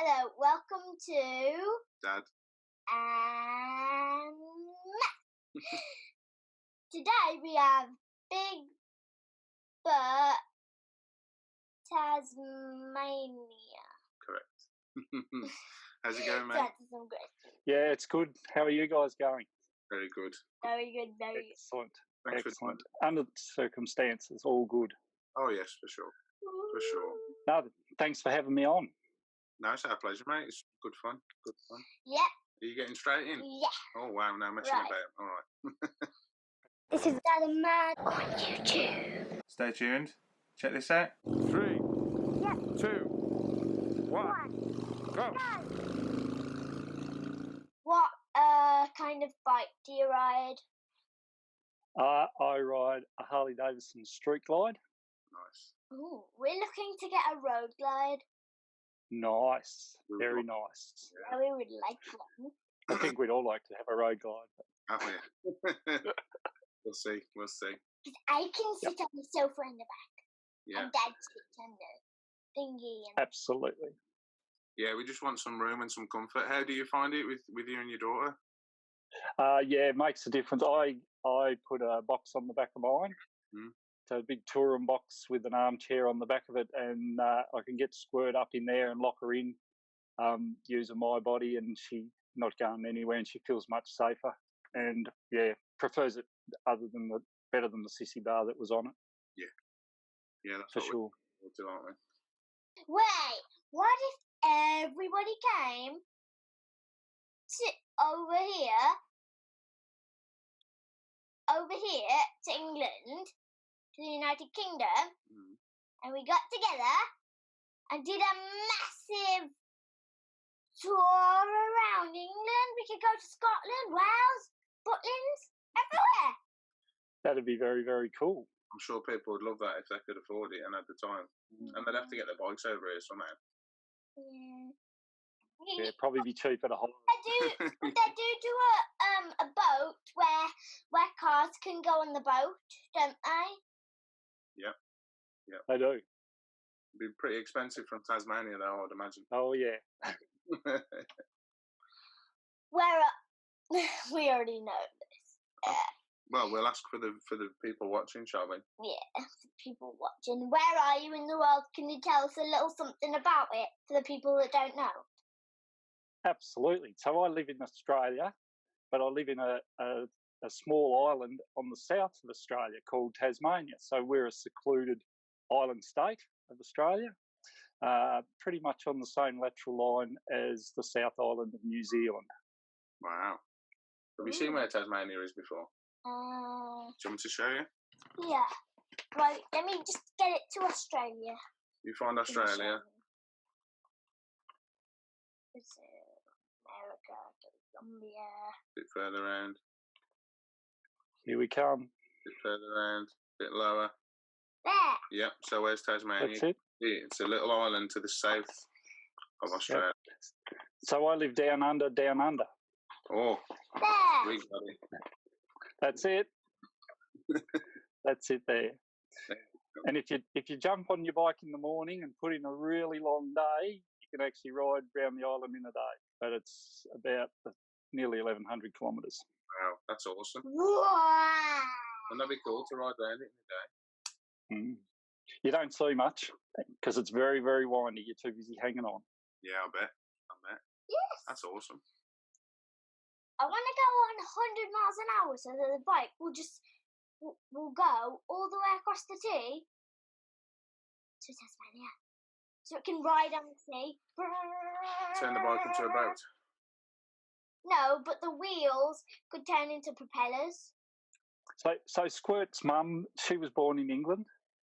Hello, welcome to Dad. and today we have Big Bert Tasmania. Correct. How's it going, mate? To answer some questions. Yeah, it's good. How are you guys going? Very good. Very good, very good. Excellent. Thanks Excellent. Under the circumstances, all good. Oh, yes, for sure. For sure. No, thanks for having me on. No, it's our pleasure, mate. It's good fun. Good fun. Yeah. Are you getting straight in? Yeah. Oh, wow. No messing Right. about. All right. This is Dad and Man on YouTube. Stay tuned. Check this out. 3, 2, 1, go! What kind of bike do you ride? I ride a Harley Davidson Street Glide. Nice. Ooh, we're looking to get a road glide. Nice. Very nice. Yeah, we would like one. I think we'd all like to have a road glide. Oh, yeah. We'll see. We'll see. Because I can sit on the sofa in the back. Yeah. And Dad sits on the thingy. And Absolutely. Yeah, we just want some room and some comfort. How do you find it with you and your daughter? Yeah, it makes a difference. I put a box on the back of mine. So a big touring box with an armchair on the back of it, and I can get Squirt up in there and lock her in using my body, and she not going anywhere, and she feels much safer. And yeah, prefers it better than the sissy bar that was on it. Yeah, that's for what sure. we'll do, aren't we? wait, what if everybody came over here to England, to the United Kingdom, and we got together and did a massive tour around England? We could go to Scotland, Wales, Butlins, everywhere. That'd be very, very cool. I'm sure people would love that if they could afford it and had the time. And they'd have to get their bikes over here somehow. Yeah, probably be cheaper to hire. They do a boat where cars can go on the boat, don't they? Yeah. They do. It'd be pretty expensive from Tasmania, though, I'd imagine. Oh yeah. We already know this. Well, we'll ask for the people watching, shall we? Yeah, for people watching. Where are you in the world? Can you tell us a little something about it for the people that don't know? Absolutely. So I live in Australia, but I live in a small island on the south of Australia called Tasmania. So we're a secluded island state of Australia, pretty much on the same lateral line as the South Island of New Zealand. Wow. Have you seen where Tasmania is before? Do you want me to show you? Yeah. Right, let me just get it to Australia. You find Australia? America, Colombia. A bit further around. Here we come. A bit further around. A bit lower. There. Yep, so where's Tasmania? That's it. It's a little island to the south of Australia. Yep. So I live down under. Oh, There. we got it. That's it. That's it there. And if you jump on your bike in the morning and put in a really long day, you can actually ride around the island in a day. But it's about nearly 1,100 kilometres. Wow, that's awesome. Wow. Wouldn't that be cool to ride around it in a day? You don't see much because it's very, very windy. You're too busy hanging on. Yeah, I bet. Yes. That's awesome. I want to go on 100 miles an hour so that the bike will go all the way across the sea to Tasmania. So it can ride on the sea. Turn the bike into a boat. No, but the wheels could turn into propellers. So Squirt's mum, she was born in England.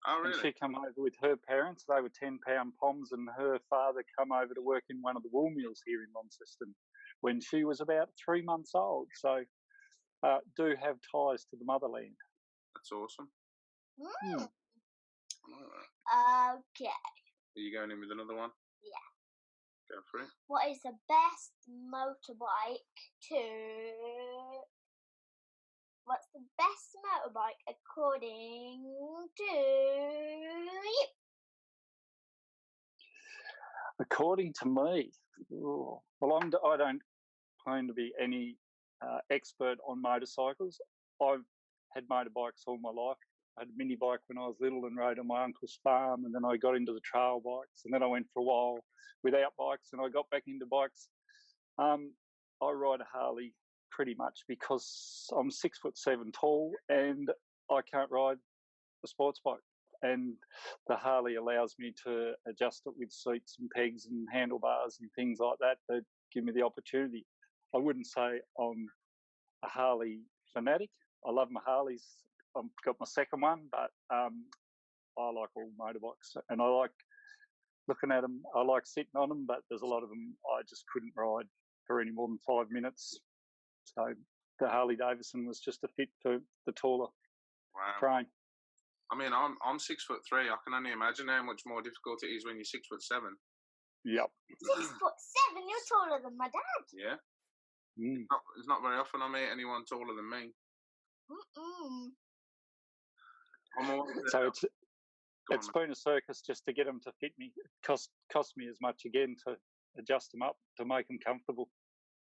Oh, really? And she came over with her parents. They were 10-pound poms, and her father come over to work in one of the wool mills here in Launceston when she was about 3 months old. So do have ties to the motherland. That's awesome. Mm. Right. Okay. Are you going in with another one? Yeah. Go for it. What is the best motorbike What's the best motorbike according to you? According to me, well, I don't claim to be any expert on motorcycles. I've had motorbikes all my life. I had a mini bike when I was little and rode on my uncle's farm, and then I got into the trail bikes, and then I went for a while without bikes, and I got back into bikes. I ride a Harley pretty much because I'm 6'7" tall, and I can't ride a sports bike. And the Harley allows me to adjust it with seats and pegs and handlebars and things like that that give me the opportunity. I wouldn't say I'm a Harley fanatic. I love my Harleys. I've got my second one, but I like all motorbikes, and I like looking at them. I like sitting on them, but there's a lot of them I just couldn't ride for any more than 5 minutes. So the Harley Davidson was just a fit for the taller frame. I mean, I'm 6'3". I can only imagine how much more difficult it is when you're 6'7". Yep. 6'7"? You're taller than my dad. Yeah. It's not very often I meet anyone taller than me. So it's been a circus just to get them to fit me. It cost me as much again to adjust them up to make them comfortable.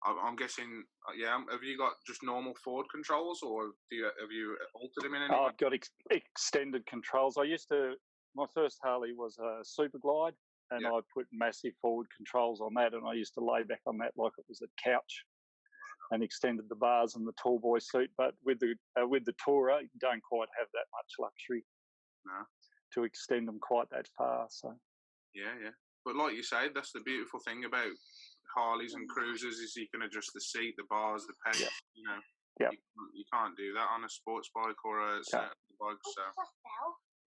I'm guessing, have you got just normal forward controls, or have you altered them in any way? I've got extended controls. My first Harley was a Super Glide, and I put massive forward controls on that, and I used to lay back on that like it was a couch, and extended the bars and the tall boy seat. But with the Tourer, you don't quite have that much luxury to extend them quite that far. So yeah. But like you say, that's the beautiful thing about Harleys and cruisers is you can adjust the seat, the bars, the pegs. You know, you can't do that on a sports bike or a certain bike. So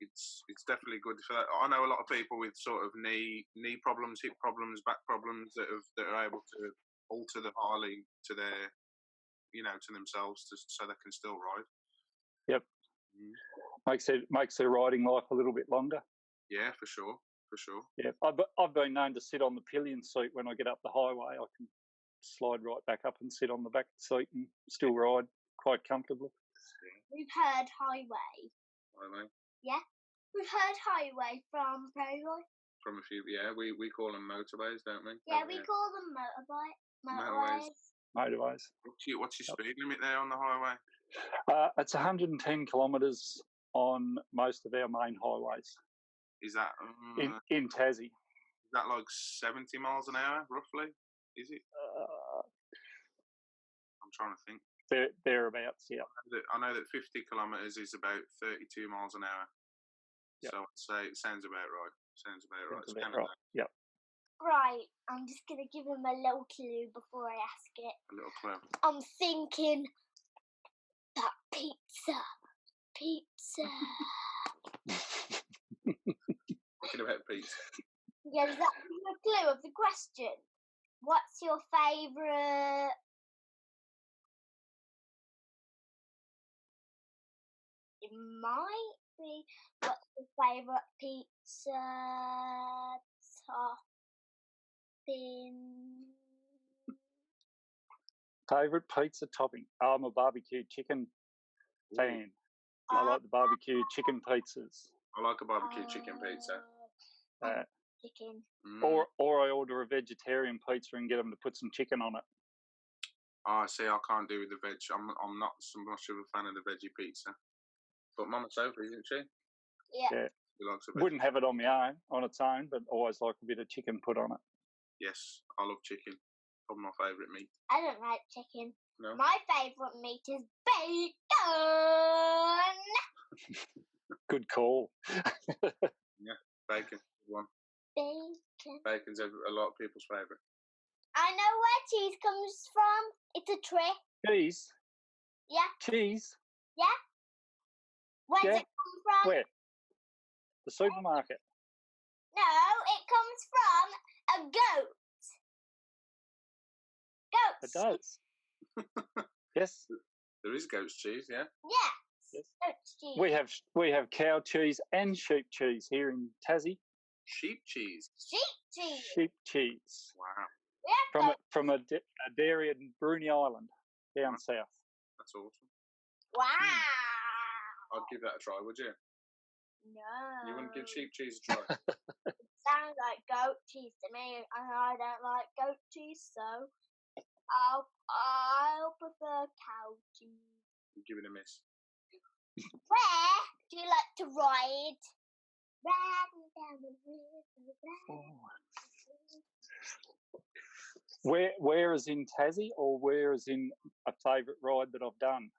it's definitely good for that. I know a lot of people with sort of knee problems, hip problems, back problems that are able to alter the Harley to their, to themselves so they can still ride. Yep. Makes their riding life a little bit longer. Yeah, for sure. Yeah, I've been known to sit on the pillion seat when I get up the highway. I can slide right back up and sit on the back seat and still ride quite comfortably. We've heard highway. Highway? Yeah. We've heard highway from Poole. From a few, we call them motorways, don't we? Yeah, we call them Motorways. What's your speed limit there on the highway? It's 110 kilometres on most of our main highways. Is that in Tassie? Is that like 70 miles an hour, roughly? Is it? I'm trying to think. Thereabouts, yeah. I know that 50 kilometres is about 32 miles an hour. Yep. So I'd say it sounds about right. Yep. Right, I'm just going to give him a little clue before I ask it. A little clue. I'm thinking that pizza. Thinking about pizza. Yeah, does that give you a clue of the question? What's your favourite? It might be. What's your favourite pizza topping? Favourite pizza topping? I'm a barbecue chicken fan. I like the barbecue chicken pizzas. I like a barbecue chicken pizza. Chicken. Or I order a vegetarian pizza and get them to put some chicken on it. See, I can't do with the veg. I'm not so much of a fan of the veggie pizza. But Mama Sophie, isn't she? Yeah. She likes a Wouldn't have it on its own, but always like a bit of chicken put on it. Yes, I love chicken. Probably my favourite meat. I don't like chicken. No? My favourite meat is bacon. Good call. Yeah, bacon. Good one. Bacon. Bacon's a lot of people's favourite. I know where cheese comes from. It's a trick. Cheese? Yeah. Cheese? Yeah. Where does it come from? Where? The supermarket. No, it comes from a goat. Goats. It does. Yes. There is goat's cheese, yeah? Yes. Goat's cheese. We have cow cheese and sheep cheese here in Tassie. Sheep cheese? Sheep cheese. Wow. From a dairy in Bruny Island down south. That's awesome. Wow. I'd give that a try, would you? No. You wouldn't give sheep cheese a try? It's sounds like goat cheese to me, and I don't like goat cheese, so I'll prefer cow cheese. Give it a miss. Where do you like to ride? Riding down the river. Where is in Tassie, or where is in a favourite ride that I've done?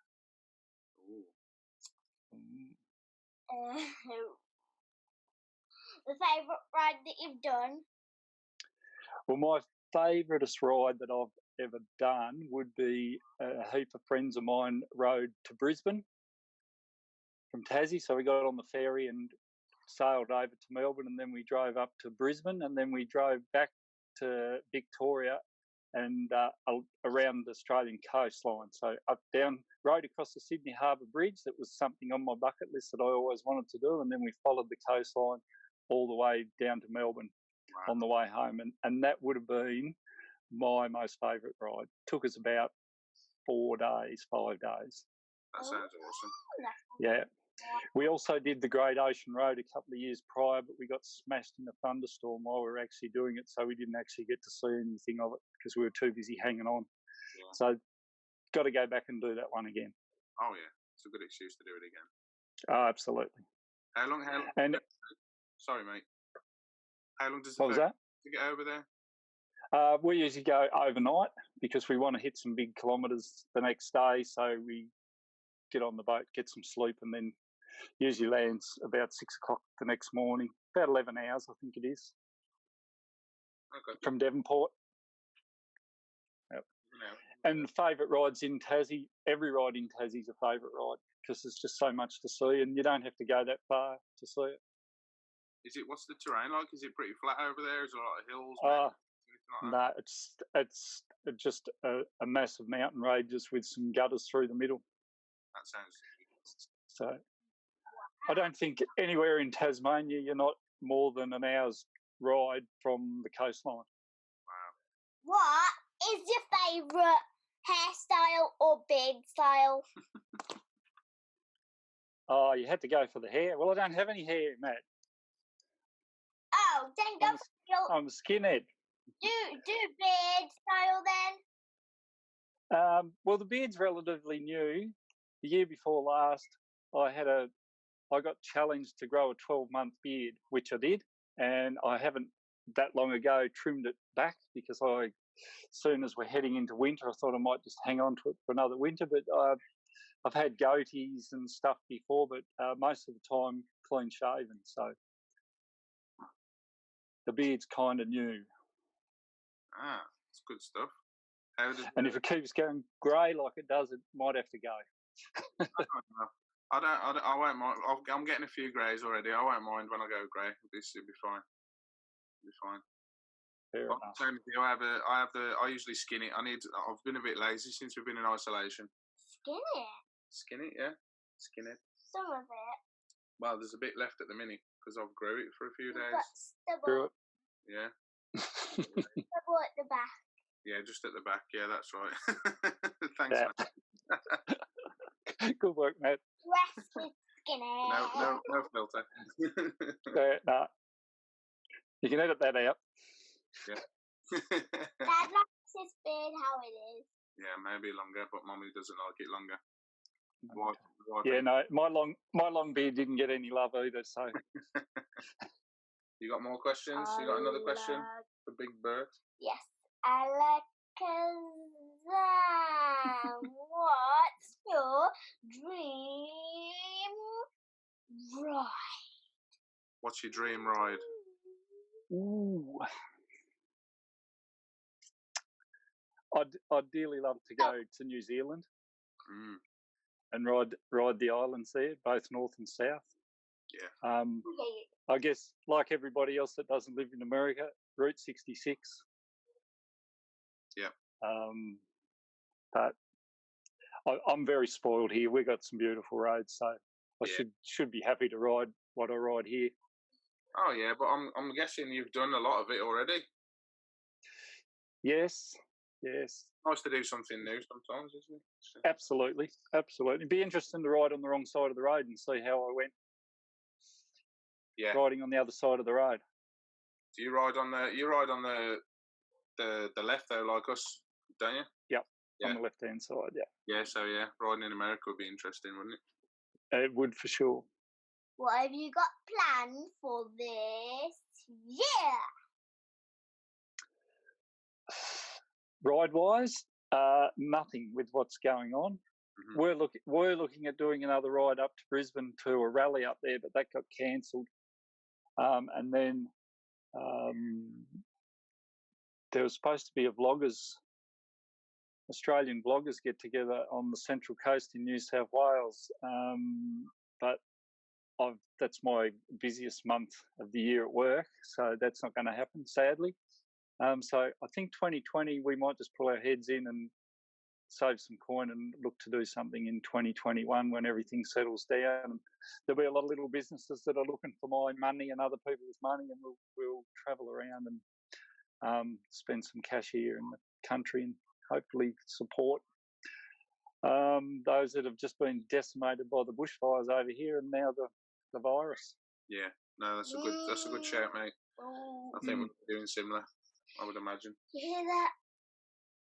The favourite ride that you've done? Well, my favouriteest ride that I've ever done would be a heap of friends of mine rode to Brisbane from Tassie. So we got on the ferry and sailed over to Melbourne, and then we drove up to Brisbane, and then we drove back to Victoria and around the Australian coastline. So up, down, rode across the Sydney Harbour Bridge. That was something on my bucket list that I always wanted to do. And then we followed the coastline all the way down to Melbourne on the way home. And that would have been my most favourite ride. Took us about 5 days. That sounds awesome. Yeah. We also did the Great Ocean Road a couple of years prior, but we got smashed in a thunderstorm while we were actually doing it, so we didn't actually get to see anything of it because we were too busy hanging on. Yeah. So, got to go back and do that one again. Oh yeah, it's a good excuse to do it again. Oh, absolutely. How long? And sorry, mate. How long does it take to get over there? We usually go overnight because we want to hit some big kilometres the next day. So we get on the boat, get some sleep, and then usually lands about 6 o'clock the next morning. About 11 hours, I think it is. Okay. From Devonport. Yep. Yeah. And favourite rides in Tassie, every ride in Tassie is a favourite ride because there's just so much to see, and you don't have to go that far to see it. What's the terrain like? Is it pretty flat over there? Is there a lot of hills? No, it's just a massive mountain ranges with some gutters through the middle. That sounds so. I don't think anywhere in Tasmania you're not more than an hour's ride from the coastline. Wow. What is your favourite hairstyle or beard style? Oh, you had to go for the hair. Well, I don't have any hair, Matt. Oh, then go for your... I'm a skinhead. Do beard style then? Well, the beard's relatively new. The year before last, I got challenged to grow a 12-month beard, which I did, and I haven't that long ago trimmed it back because as soon as we're heading into winter, I thought I might just hang on to it for another winter. But I've had goatees and stuff before, but most of the time clean shaven, so the beard's kind of new. Ah, it's good stuff. And if it keeps going grey like it does, it might have to go. I won't mind. I'm getting a few greys already. I won't mind when I go grey. It'll be fine. It'll be fine. Fair enough. Same with you. I usually skin it. I've been a bit lazy since we've been in isolation. Skin it, yeah. Skin it. Some of it. Well, there's a bit left at the minute because I've grew it for a few days. Stubble. Yeah. Stubble at the back. Yeah, just at the back. Yeah, that's right. Thanks, yeah. man. Good work, mate. Rest with skinny. No filter. No. You can edit that out. Yeah. Dad likes his beard how it is. Yeah, maybe longer, but Mommy doesn't like it longer. Yeah, no, my long beard didn't get any love either. So. You got more questions? You got another question for Big Bert? Yes. Alakazam, what's your dream ride? What's your dream ride? Ooh. I'd dearly love to go to New Zealand and ride the islands there, both north and south. Yeah. I guess like everybody else that doesn't live in America, Route 66. Yeah. But I'm very spoiled here. We've got some beautiful roads, so I should be happy to ride what I ride here. Oh yeah, but I'm guessing you've done a lot of it already. Yes. Nice to do something new sometimes, isn't it? Absolutely. It'd be interesting to ride on the wrong side of the road and see how I went. Yeah. Riding on the other side of the road. Do you ride on the left though, like us, don't you? Yep. Yeah. On the left-hand side, yeah. Yeah, so riding in America would be interesting, wouldn't it? It would for sure. What have you got planned for this year? Ride-wise, nothing with what's going on. Mm-hmm. We're looking at doing another ride up to Brisbane to a rally up there, but that got cancelled. And then there was supposed to be a Australian vloggers get together on the Central Coast in New South Wales, but that's my busiest month of the year at work, so that's not going to happen, sadly. So I think 2020 we might just pull our heads in and save some coin and look to do something in 2021 when everything settles down. And there'll be a lot of little businesses that are looking for my money and other people's money, and we'll travel around and spend some cash here in the country and hopefully support those that have just been decimated by the bushfires over here and now the virus. Yeah, no, that's a good shout, mate. I think we're doing similar, I would imagine. You hear that?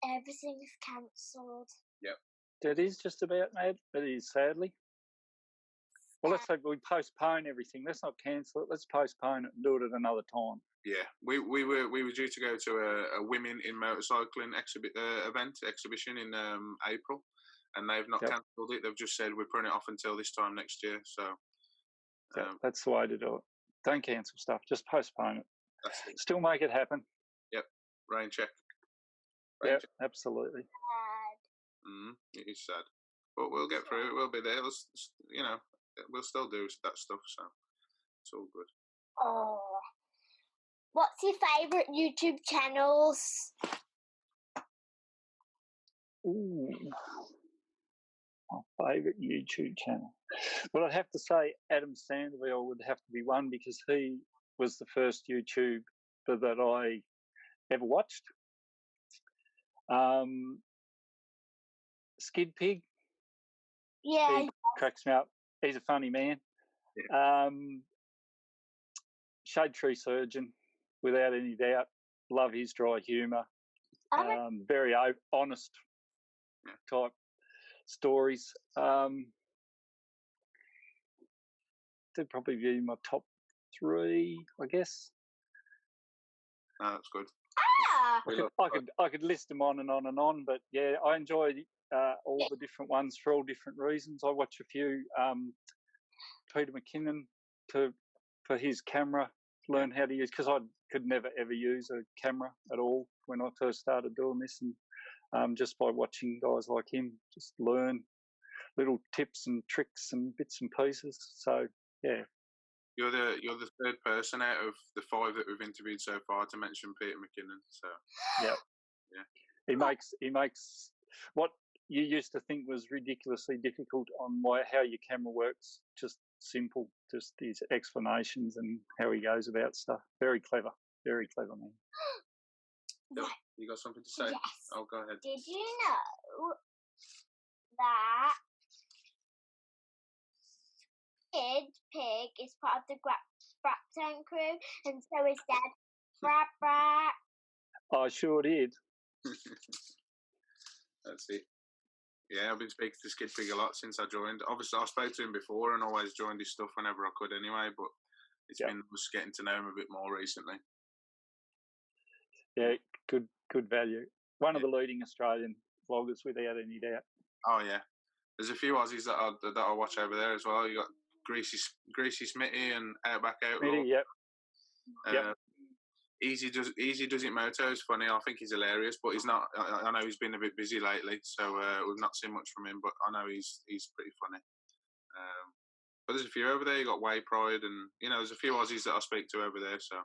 Everything's cancelled. Yep. That is just about, mate. It is, sadly. Well, let's say we postpone everything. Let's not cancel it. Let's postpone it and do it at another time. Yeah, we were due to go to a women in motorcycling exhibition in April, and they've not cancelled it. They've just said we're putting it off until this time next year. So that's the way to do it. Don't cancel stuff. Just postpone it. That's it. Still make it happen. Yep. Rain check. Yeah, absolutely. It is sad, but we'll get through it. We'll be there. We'll still do that stuff. So it's all good. Oh. What's your favourite YouTube channels? Ooh, my favourite YouTube channel. Well, I'd have to say Adam Sandoval would have to be one because he was the first YouTuber that I ever watched. Skid Pig. Yeah. He cracks me up. He's a funny man. Yeah. Shade Tree Surgeon, without any doubt. Love his dry humour. Very honest type stories. They'd probably be my top 3, I guess. Oh, that's good. I could list them on and on and on, but yeah, I enjoy all the different ones for all different reasons. I watch a few Peter McKinnon for his camera, learn how to use, because I could never ever use a camera at all when I first started doing this, and just by watching guys like him, just learn little tips and tricks and bits and pieces. So yeah. You're the third person out of the 5 that we've interviewed so far to mention Peter McKinnon. So yeah. He makes what you used to think was ridiculously difficult on how your camera works just simple. Just his explanations and how he goes about stuff. Very clever man. You got something to say? Yes. Oh, go ahead. Did you know that Skid Pig is part of the Graptown crew, and so is Dad? Brap. I sure did. That's it. Yeah, I've been speaking to Skid Pig a lot since I joined. Obviously, I spoke to him before and always joined his stuff whenever I could anyway, but it's been just getting to know him a bit more recently. Yeah, good value. One of the leading Australian vloggers, without any doubt. Oh, yeah. There's a few Aussies that I watch over there as well. You got Greasy Smitty and Outback Outlaw. Smitty, yep. Easy does it moto is funny. I think he's hilarious, but he's not. I know he's been a bit busy lately, so we've not seen much from him. But I know he's pretty funny. But there's a few over there. You got Way Pride, and there's a few Aussies that I speak to over there. So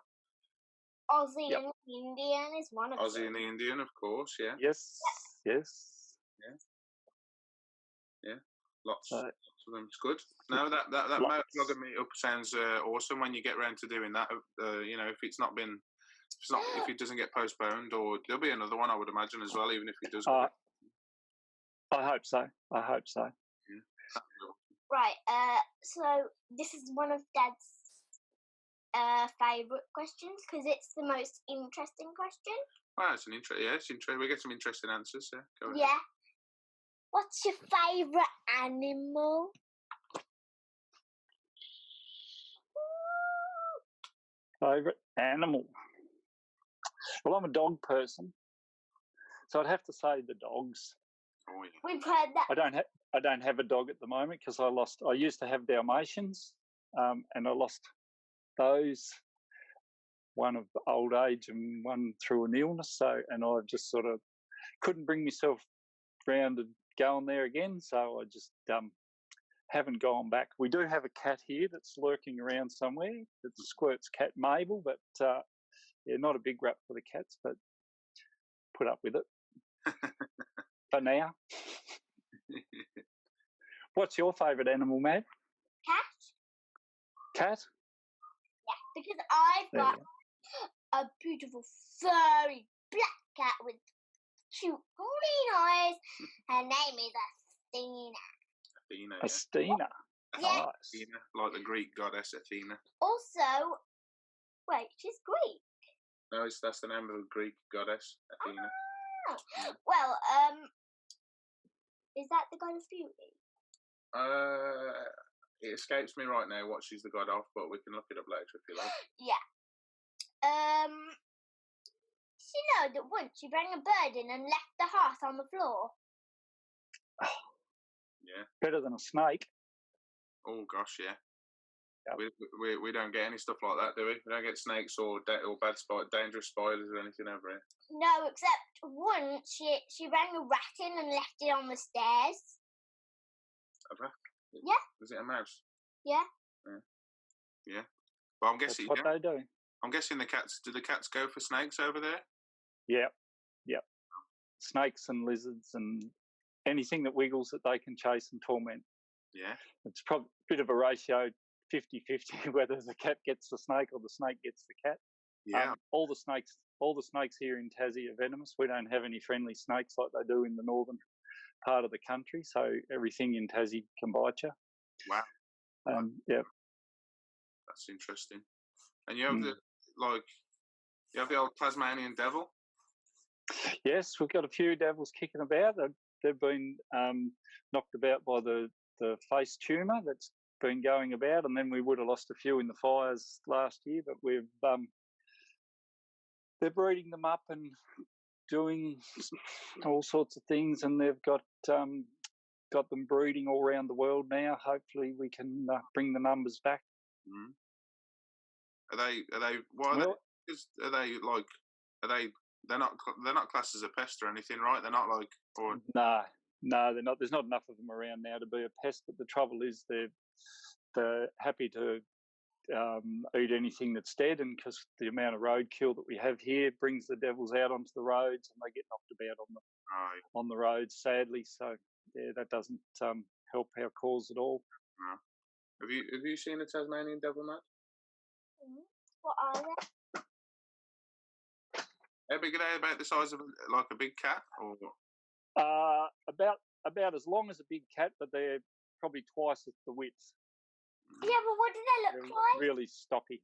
Aussie and the Indian is one of them. Aussie and the Indian, of course. Yeah. Yes. Yeah. Lots of them. It's good. No, that motovlogging meetup sounds awesome. When you get round to doing that, if it doesn't get postponed, or there'll be another one, I would imagine as well, even if it does. I hope so. Yeah. Right. So this is one of Dad's favourite questions because it's the most interesting question. Well, it's it's interesting. We get some interesting answers. Yeah. Go ahead. Yeah. What's your favourite animal? Favourite animal? Well, I'm a dog person, so I'd have to say the dogs. Oh, yeah. We've heard that. I don't have a dog at the moment because I used to have Dalmatians, and I lost those. One of old age and one through an illness. And I just sort of couldn't bring myself round to going there again. So I just haven't gone back. We do have a cat here that's lurking around somewhere. It's a Squirt's cat, Mabel, but not a big rap for the cats, but put up with it for now. What's your favourite animal, Matt? Cat? Yeah, because I've got a beautiful furry black cat with cute green eyes. Her name is Athena. Athena. Yeah. Athena, like the Greek goddess Athena. Also, wait, she's Greek. No, that's the name of the Greek goddess Athena. Oh. Well, is that the god of beauty? It escapes me right now what she's the god of, but we can look it up later if you like. Yeah. You know that once you bring a bird in and left the hearth on the floor? Oh, yeah. Better than a snake. Oh, gosh, yeah. Yep. We don't get any stuff like that, do we? We don't get snakes or dangerous spiders or anything over here. No, except once she rang a rat in and left it on the stairs. A rat? Yeah. Was it a mouse? Yeah. Yeah. Well, I'm guessing that's what they do. I'm guessing the cats. Do the cats go for snakes over there? Yeah. Snakes and lizards and anything that wiggles that they can chase and torment. Yeah. It's probably a bit of a ratio, 50-50, whether the cat gets the snake or the snake gets the cat. Yeah. All the snakes here in Tassie are venomous. We don't have any friendly snakes like they do in the northern part of the country. So everything in Tassie can bite you. Wow. Yeah. That's interesting. And you have you have the old Tasmanian devil? Yes, we've got a few devils kicking about. They've been knocked about by the face tumour that's been going about, and then we would have lost a few in the fires last year, but we've they're breeding them up and doing all sorts of things, and they've got them breeding all around the world now. Hopefully we can bring the numbers back. Mm. They're not classed as a pest or anything, right? They're not like No, they're not. There's not enough of them around now to be a pest. But the trouble is, they're happy to eat anything that's dead, and because the amount of roadkill that we have here brings the devils out onto the roads, and they get knocked about on the roads, sadly. So yeah, that doesn't help our cause at all. No. Have you seen a Tasmanian devil, Matt? What are they? How big are they? About the size of like a big cat, or about as long as a big cat, but they're probably twice the width. Yeah, but what do they look like? Really stocky.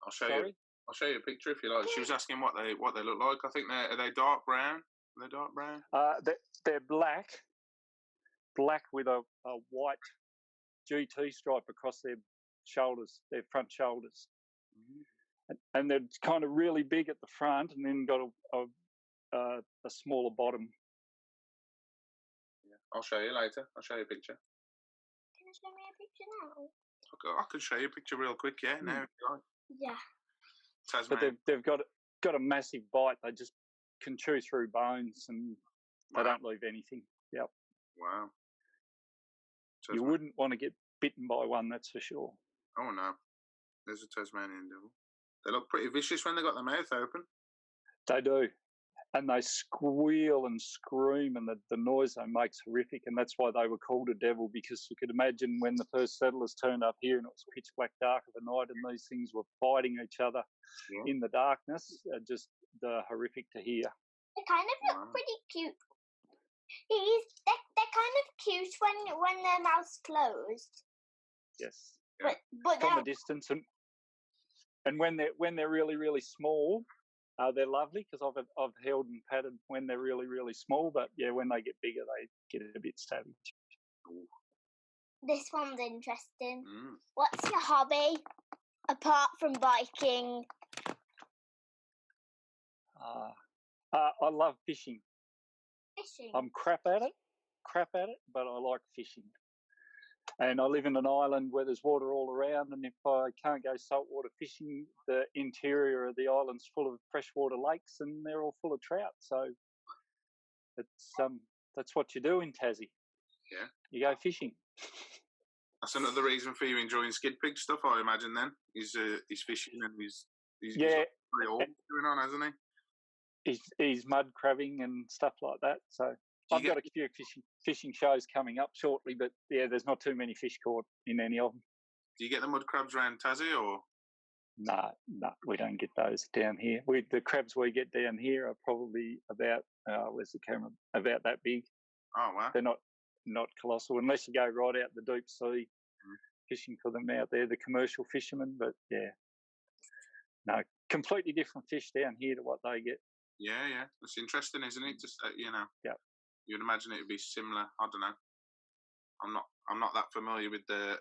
I'll show you a picture if you like. She was asking what they look like. I think are they dark brown? Are they dark brown? They're black with a white GT stripe across their shoulders, their front shoulders. Mm-hmm. And they're kind of really big at the front, and then got a smaller bottom. Yeah. I'll show you later. I'll show you a picture. Can you show me a picture now? I can show you a picture real quick. Yeah, now if you like. Yeah. Tasmania. But they've got a massive bite. They just can chew through bones, and they don't leave anything. Yep. Wow. You wouldn't want to get bitten by one, that's for sure. Oh no, there's a Tasmanian devil. They look pretty vicious when they got their mouth open. They do, and they squeal and scream, and the noise they make's horrific. And that's why they were called a devil, because you could imagine when the first settlers turned up here and it was pitch black dark of the night, and these things were fighting each other in the darkness. Just horrific to hear. They kind of look pretty cute. They're kind of cute when their mouth's closed. Yes. But from a distance, and And when they're really, really small, they're lovely because I've held and patted when they're really, really small. But yeah, when they get bigger, they get a bit savage. This one's interesting. What's your hobby apart from biking? I love fishing. Fishing. I'm crap at it, but I like fishing. And I live in an island where there's water all around, and if I can't go saltwater fishing, the interior of the island's full of freshwater lakes, and they're all full of trout. So it's that's what you do in Tassie. Yeah. You go fishing. That's another reason for you enjoying skid pig stuff, I imagine. Then he's fishing and he's pretty old going on, hasn't he? He's mud crabbing and stuff like that. So I've got a few fishing shows coming up shortly, but yeah, there's not too many fish caught in any of them. Do you get the mud crabs around Tassie or? No, we don't get those down here. The crabs we get down here are probably about where's the camera? About that big. Oh wow! They're not colossal unless you go right out the deep sea fishing for them out there. The commercial fishermen, but yeah, no, completely different fish down here to what they get. Yeah, that's interesting, isn't it? Just yeah. You'd imagine it would be similar. I don't know. I'm not that familiar with I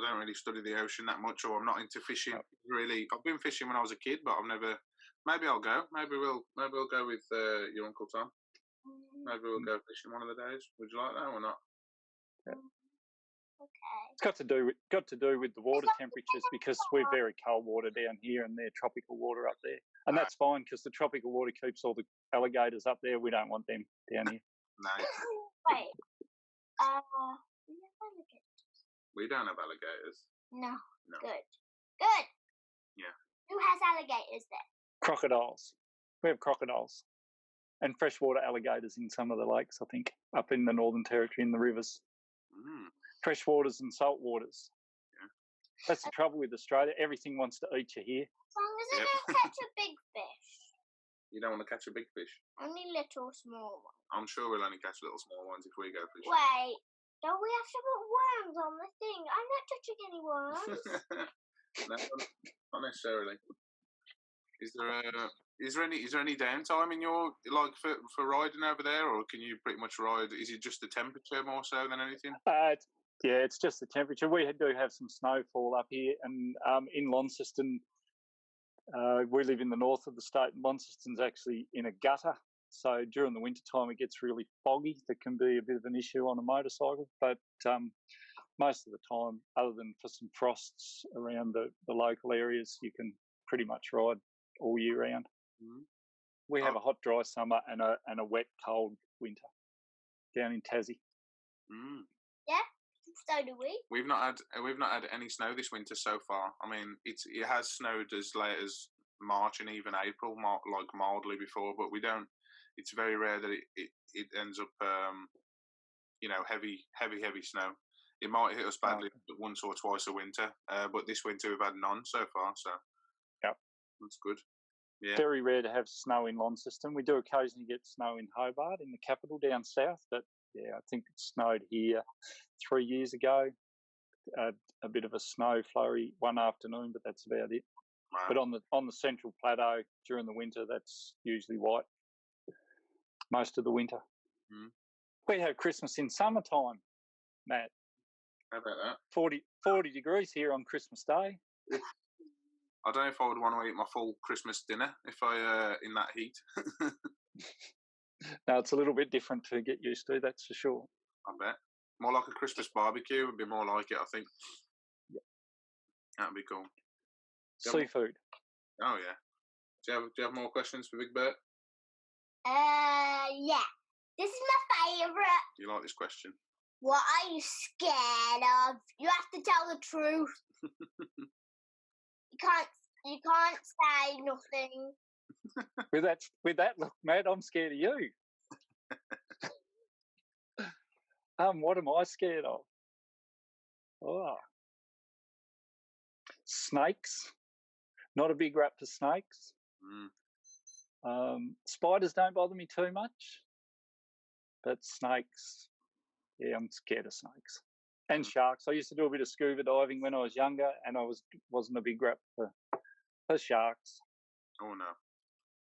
don't really study the ocean that much, or I'm not into fishing really. I've been fishing when I was a kid, but I've never. Maybe I'll go. Maybe we'll go with your Uncle Tom. Maybe we'll go fishing one of the days. Would you like that or not? Yeah. Okay. It's got to do with the water temperatures because we're very cold water down here and they're tropical water up there, and that's fine because the tropical water keeps all the alligators up there. We don't want them down here. No. Wait. We don't have alligators. No. No. Good. Yeah. Who has alligators there? Crocodiles. We have crocodiles. And freshwater alligators in some of the lakes, I think, up in the Northern Territory in the rivers. Freshwaters and saltwaters. Yeah. That's the trouble with Australia. Everything wants to eat you here. As long as I don't catch a big fish. You don't want to catch a big fish? Only little small ones. I'm sure we'll only catch little small ones if we go fishing. Wait, don't we have to put worms on the thing? I'm not touching any worms. No, not necessarily. Is there any downtime in your for riding over there, or can you pretty much ride? Is it just the temperature more so than anything? It's just the temperature. We do have some snowfall up here, and in Launceston, we live in the north of the state, and Launceston's actually in a gutter. So during the winter time, it gets really foggy. That can be a bit of an issue on a motorcycle, but most of the time, other than for some frosts around the local areas, you can pretty much ride all year round. We have a hot, dry summer and a wet, cold winter down in Tassie. Yeah, so do we. We've not had any snow this winter so far. I mean, it has snowed as late as March and even April, like mildly before, but we don't. It's very rare that it ends up, heavy snow. It might hit us badly once or twice a winter, but this winter we've had none so far. So, yeah, that's good. Yeah. Very rare to have snow in Launceston. We do occasionally get snow in Hobart, in the capital down south, but yeah, I think it snowed here 3 years ago. A bit of a snow flurry one afternoon, but that's about it. Wow. But on the Central Plateau during the winter, that's usually white most of the winter. We have Christmas in summertime, Matt. How about that? 40 degrees here on Christmas Day. I don't know if I would want to eat my full Christmas dinner if I in that heat. No, it's a little bit different to get used to, that's for sure. I bet. More like a Christmas barbecue would be more like it, I think. Yeah. That'd be cool. Seafood. Oh, yeah. Do you have more questions for Big Bert? Yeah. This is my favourite. Do you like this question? What are you scared of? You have to tell the truth. You can't say nothing. With that look, Matt, I'm scared of you. What am I scared of? Oh, snakes. Not a big rap for snakes. Spiders don't bother me too much, but snakes. Yeah, I'm scared of snakes and sharks. I used to do a bit of scuba diving when I was younger, and I wasn't a big rap for There's sharks. Oh, no.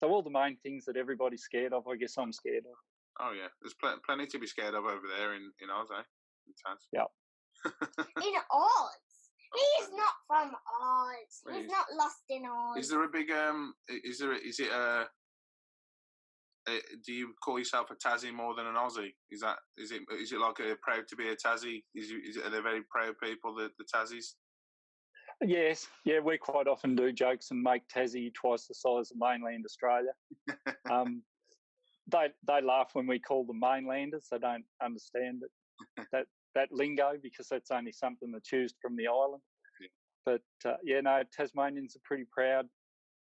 So all the main things that everybody's scared of, I guess I'm scared of. Oh, yeah. There's plenty to be scared of over there in Oz, eh? In Taz. Yeah. In Oz? He's not from Oz. He's not lost in Oz. Is there a big, do you call yourself a Tassie more than an Aussie? Is it like a proud to be a Tassie? Are they very proud people, the Tassies? Yes, yeah, we quite often do jokes and make Tassie twice the size of mainland Australia. They laugh when we call them mainlanders. They don't understand that lingo because that's only something that's used from the island. Yeah. But Tasmanians are pretty proud.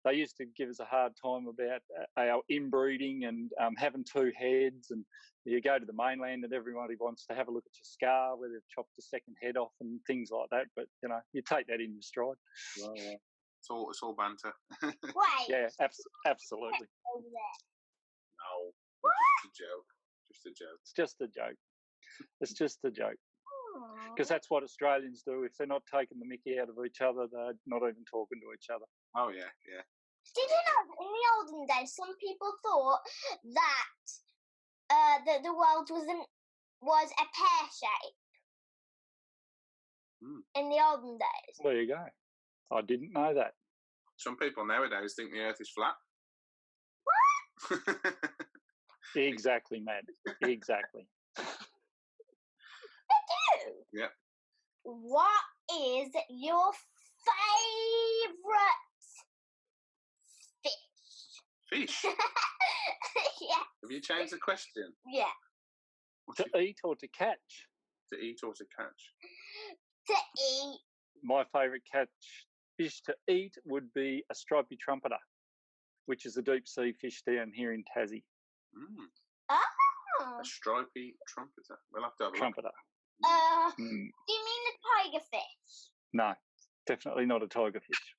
They used to give us a hard time about our inbreeding and having two heads. And you go to the mainland and everybody wants to have a look at your scar where they've chopped a second head off and things like that. But, you take that in your stride. Well, yeah. It's all banter. Wait. Yeah, absolutely. No. What? Just a joke. It's just a joke. It's just a joke. Because that's what Australians do. If they're not taking the mickey out of each other, they're not even talking to each other. Oh, yeah, yeah. Did you know that in the olden days, some people thought that the world was a pear shape? In the olden days. There you go. I didn't know that. Some people nowadays think the Earth is flat. What? Exactly, Matt. Exactly. They do? Yeah. What is your favourite fish? Yeah. Have you changed the question? Yeah. To eat or to catch? To eat or to catch? To eat. My favourite fish to eat would be a stripy trumpeter, which is a deep sea fish down here in Tassie. Oh. A stripy trumpeter. We'll have to have a trumpeter. Do you mean a tiger fish? No, definitely not a tiger fish.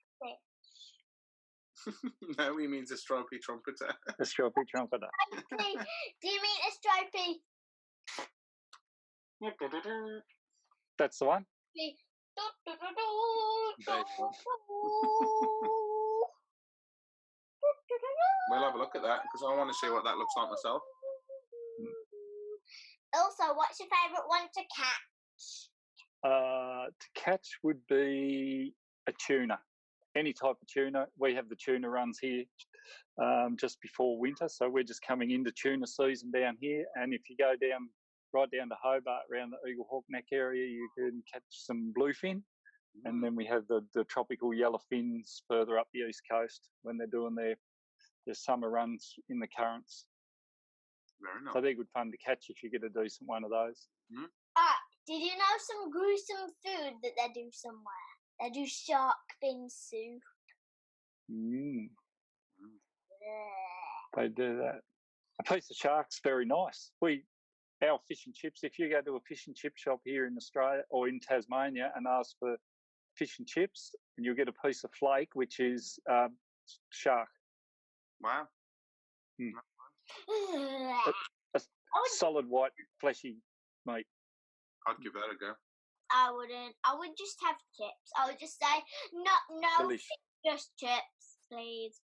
No, he means a stripy trumpeter. A stripy trumpeter. Do you mean a stripy? That's the one. We'll have a look at that because I want to see what that looks like myself. Also, what's your favourite one to catch? To catch would be a tuna. Any type of tuna. We have the tuna runs here just before winter, so we're just coming into tuna season down here. And if you go right down to Hobart, around the Eagle Hawk Neck area, you can catch some bluefin. And then we have the tropical yellowfins further up the east coast when they're doing their summer runs in the currents. Very nice. So they're good fun to catch if you get a decent one of those. Did you know some gruesome food that they do somewhere? They do shark fin soup. They do that. A piece of shark's very nice. Our fish and chips, if you go to a fish and chip shop here in Australia or in Tasmania and ask for fish and chips, and you'll get a piece of flake, which is shark. Wow. A solid white fleshy meat. I'd give that a go. I wouldn't. I would just have chips. I would just say, no, Delish. Just chips, please.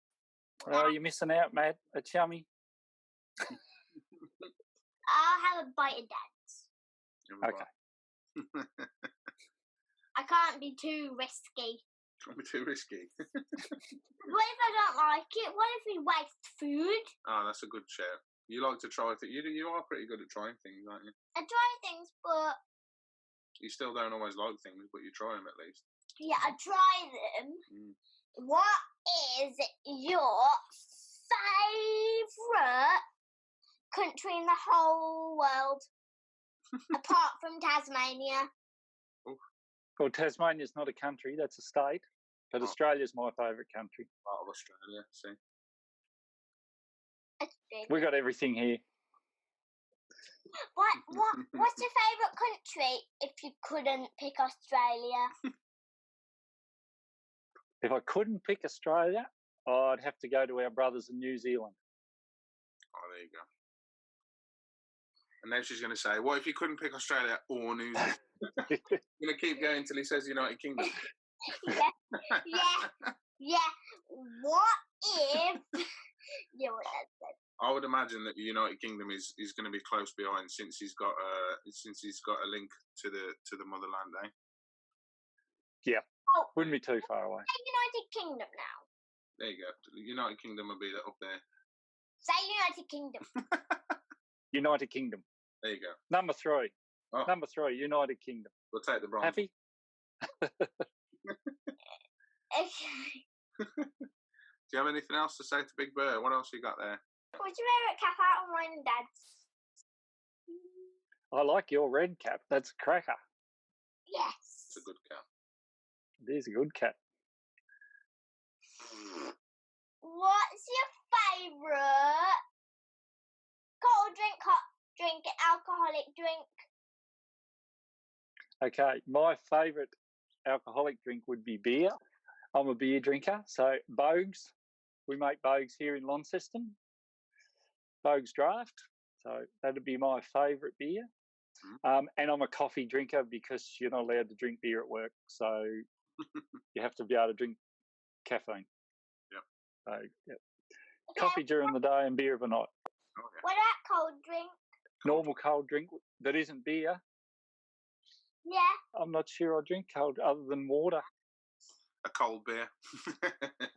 Oh, you're missing out, Matt. It's yummy. I'll have a bite of that. Okay. I can't be too risky. Can't be too risky. What if I don't like it? What if we waste food? Oh, that's a good shout. You like to try things. You are pretty good at trying things, aren't you? I try things, but you still don't always like things, but you try them at least. Yeah, I try them. What is your favourite country in the whole world, apart from Tasmania? Well, Tasmania's not a country; that's a state. But Australia's my favourite country. Part of Australia, see. It's big. We got everything here. What's your favourite country if you couldn't pick Australia? If I couldn't pick Australia, I'd have to go to our brothers in New Zealand. Oh, there you go. And then she's going to say, what if you couldn't pick Australia or New Zealand? You're going to keep going until he says United Kingdom. Yeah. Yeah. What if? Yeah, what that said. I would imagine that the United Kingdom is going to be close behind since he's got a link to the motherland, eh? Yeah, Oh, wouldn't be too far away. say United Kingdom now. There you go. The United Kingdom will be up there. Say United Kingdom. United Kingdom. There you go. Number 3. Oh. Number 3, United Kingdom. We'll take the bronze. Happy? Okay. Do you have anything else to say to Big Bird? What else you got there? What's your favourite cap out of mine and Dad's? I like your red cap. That's a cracker. Yes. It's a good cap. It is a good cap. What's your favourite cold drink, hot drink, alcoholic drink? Okay, my favourite alcoholic drink would be beer. I'm a beer drinker, so Bogues. We make Bogues here in Launceston. Bogues Draft. So that'd be my favourite beer. And I'm a coffee drinker because you're not allowed to drink beer at work. So you have to be able to drink caffeine. Yep. So, yep. Coffee during the day and beer of a night. Oh, yeah. What about cold drink? Normal cold drink that isn't beer. Yeah. I'm not sure I drink cold other than water. A cold beer.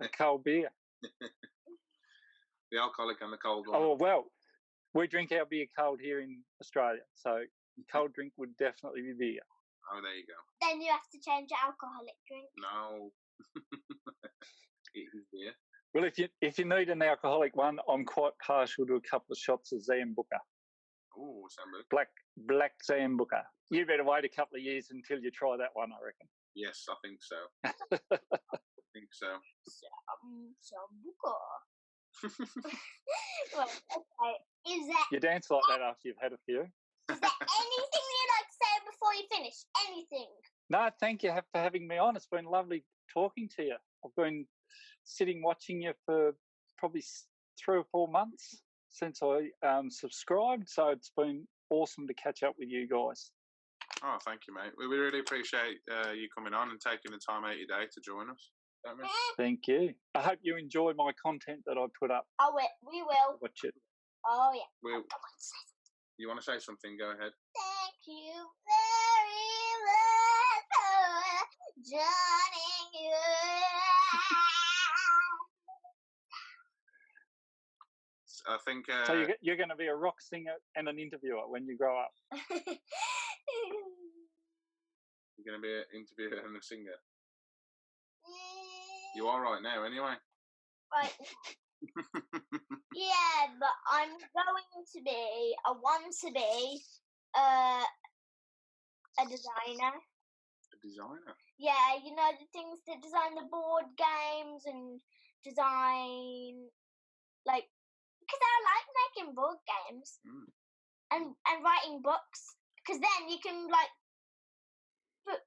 A cold beer. The alcoholic and the cold one. Oh, well, we drink our beer cold here in Australia. So cold drink would definitely be beer. Oh, there you go. Then you have to change your alcoholic drink. No. It is beer. Well, if you need an alcoholic one, I'm quite partial to a couple of shots of Zambuca. Oh, Sambu. Black Zambuca. You better wait a couple of years until you try that one, I reckon. Yes, I think so. I think so. Sambuca. Well, okay. Is there You dance like that after you've had a few. anything you'd like to say before you finish? Anything? No, thank you for having me on. It's been lovely talking to you. I've been sitting watching you for probably 3 or 4 months since I subscribed. So it's been awesome to catch up with you guys. Oh, thank you, mate. We really appreciate you coming on and taking the time out of your day to join us. Don't we? Thank you. I hope you enjoy my content that I put up. Oh, we will. Watch it. Oh, yeah. We'll, you want to say something? Go ahead. Thank you very much for joining you. I think. So you're going to be a rock singer and an interviewer when you grow up. You're going to be an interviewer and a singer. You are right now, anyway. Right. Yeah, but I want to be a designer. A designer? Yeah, you know, the things that design the board games and design, like, because I like making board games and writing books, because then you can, like,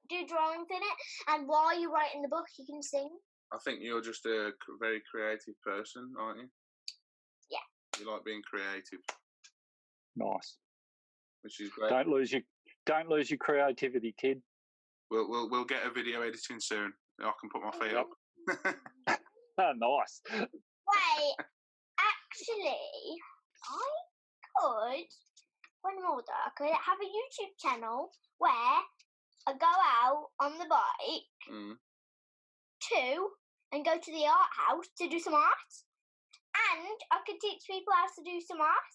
do drawings in it, and while you're writing the book, you can sing. I think you're just a very creative person, aren't you? Yeah. You like being creative. Nice. Which is great. Don't lose your creativity, kid. We'll get a video editing soon. I can put my feet up. Oh, nice. Wait, actually, I could, when I'm older, I could have a YouTube channel where I go out on the bike and go to the art house to do some art. And I could teach people how to do some art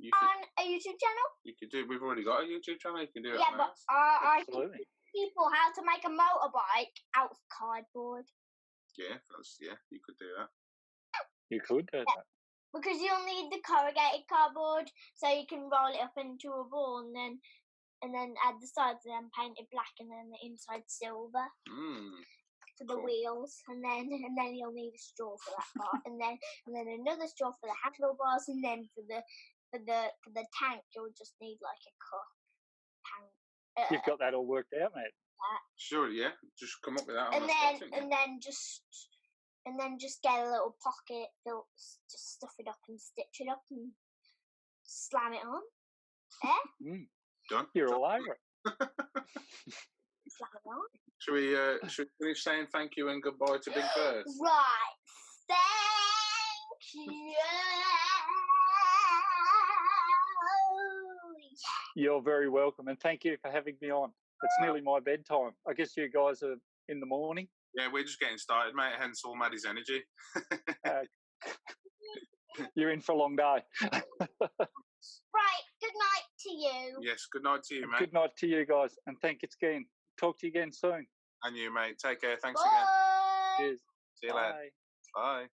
on a YouTube channel. You could do. We've already got a YouTube channel. You can do it. Yeah, but I could teach people how to make a motorbike out of cardboard. Yeah, you could do that. You could do that. Because you'll need the corrugated cardboard, so you can roll it up into a ball and then add the sides and then paint it black and then the inside silver for the wheels, and then you'll need a straw for that part, and then another straw for the handlebars, and then for the tank you'll just need like a cup tank. You've got that all worked out, mate. Sure, yeah. Just come up with that. And then just get a little pocket, just stuff it up and stitch it up and slam it on. Yeah? Done. You're all over it. Should we finish saying thank you and goodbye to Big Bert? Right. Thank you. You're very welcome, and thank you for having me on. It's nearly my bedtime. I guess you guys are in the morning. Yeah, we're just getting started, mate. Hence all Maddie's energy. You're in for a long day. Right. Good night to you. Yes. Good night to you, mate. Good night to you guys, and thank you again. Talk to you again soon. And you, mate. Take care. Thanks Bye. again. Cheers. See you later. Bye.